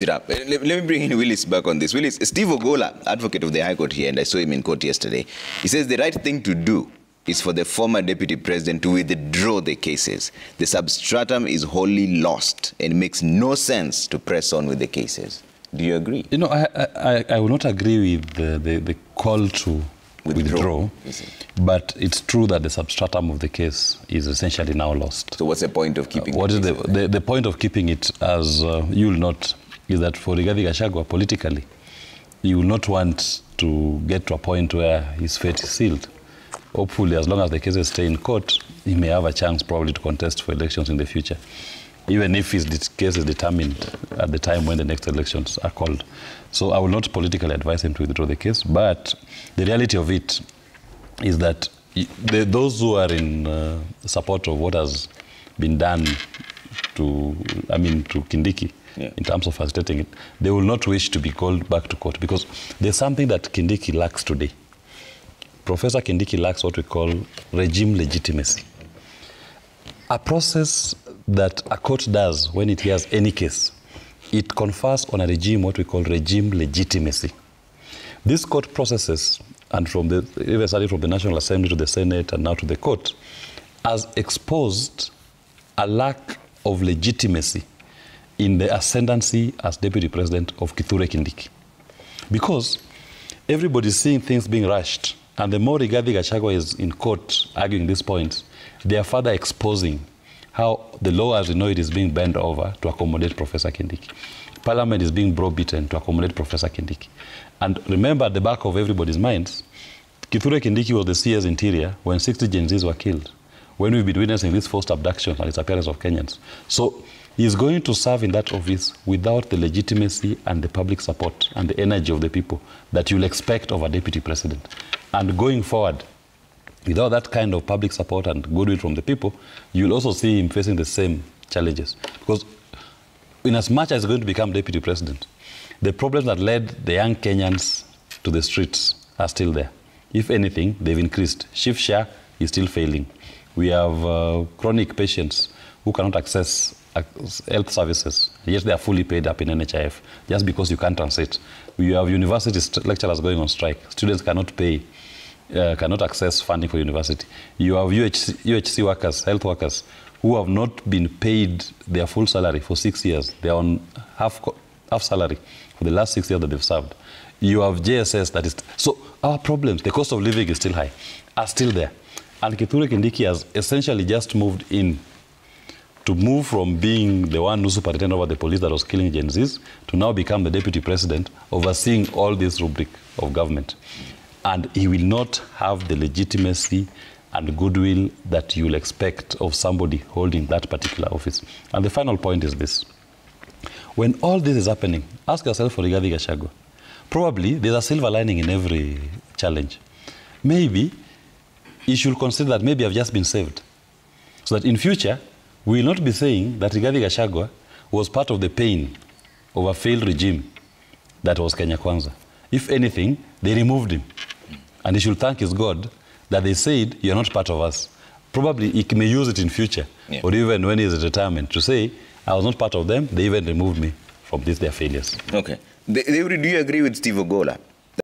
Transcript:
Let me bring in Willis back on this. Willis, Steve Ogola, advocate of the High Court here, and I saw him in court yesterday, he says the right thing to do is for the former deputy president to withdraw the cases. The substratum is wholly lost and it makes no sense to press on with the cases. Do you agree? You know, I will not agree with the call to withdraw, but it's true that the substratum of the case is essentially now lost. So what's the point of keeping it? What is the point of keeping it, as you will not, is that for Rigathi Gachagua, politically, you will not want to get to a point where his fate is sealed. Hopefully, as long as the cases stay in court, he may have a chance probably to contest for elections in the future, even if his case is determined at the time when the next elections are called. So I will not politically advise him to withdraw the case, but the reality of it is that those who are in support of what has been done to Kindiki, in terms of facilitating it, they will not wish to be called back to court, because there's something that Kindiki lacks today. Professor Kindiki lacks what we call regime legitimacy. A process that a court does when it hears any case, it confers on a regime what we call regime legitimacy. These court processes, and even starting from the National Assembly to the Senate and now to the court, has exposed a lack of legitimacy in the ascendancy as deputy president of Kithure Kindiki. Because everybody is seeing things being rushed, and the more Rigathi Gachagua is in court arguing these points, they are further exposing how the law as we know it is being bent over to accommodate Professor Kindiki. Parliament is being brow-beaten to accommodate Professor Kindiki. And remember, at the back of everybody's minds, Kithure Kindiki was the CS Interior when 60 Gen Zs were killed, when we've been witnessing this forced abduction and disappearance of Kenyans. So he is going to serve in that office without the legitimacy and the public support and the energy of the people that you'll expect of a deputy president. And going forward, without that kind of public support and goodwill from the people, you'll also see him facing the same challenges. Because in as much as he's going to become deputy president, the problems that led the young Kenyans to the streets are still there. If anything, they've increased. Shift share is still failing. We have chronic patients who cannot access health services, yet they are fully paid up in NHIF, just because you can't transit. We have university lecturers going on strike. Students cannot pay, cannot access funding for university. You have UHC workers, health workers, who have not been paid their full salary for 6 years. They are on half salary for the last 6 years that they've served. You have JSS that is... So our problems, the cost of living is still high, are still there. And Kithure Kindiki has essentially just moved in to move from being the one who superintended over the police that was killing Gen Zs to now become the deputy president overseeing all this rubric of government. And he will not have the legitimacy and goodwill that you'll expect of somebody holding that particular office. And the final point is this. When all this is happening, ask yourself for Rigathi Gachagua. Probably there's a silver lining in every challenge. Maybe you should consider that maybe I've just been saved. So that in future, we will not be saying that Rigathi Gachagua was part of the pain of a failed regime that was Kenya Kwanza. If anything, they removed him. And he should thank his God that they said, you're not part of us. Probably he may use it in future, or even when he's in retirement, to say, I was not part of them, they even removed me from their failures. Okay. Do you agree with Steve Ogola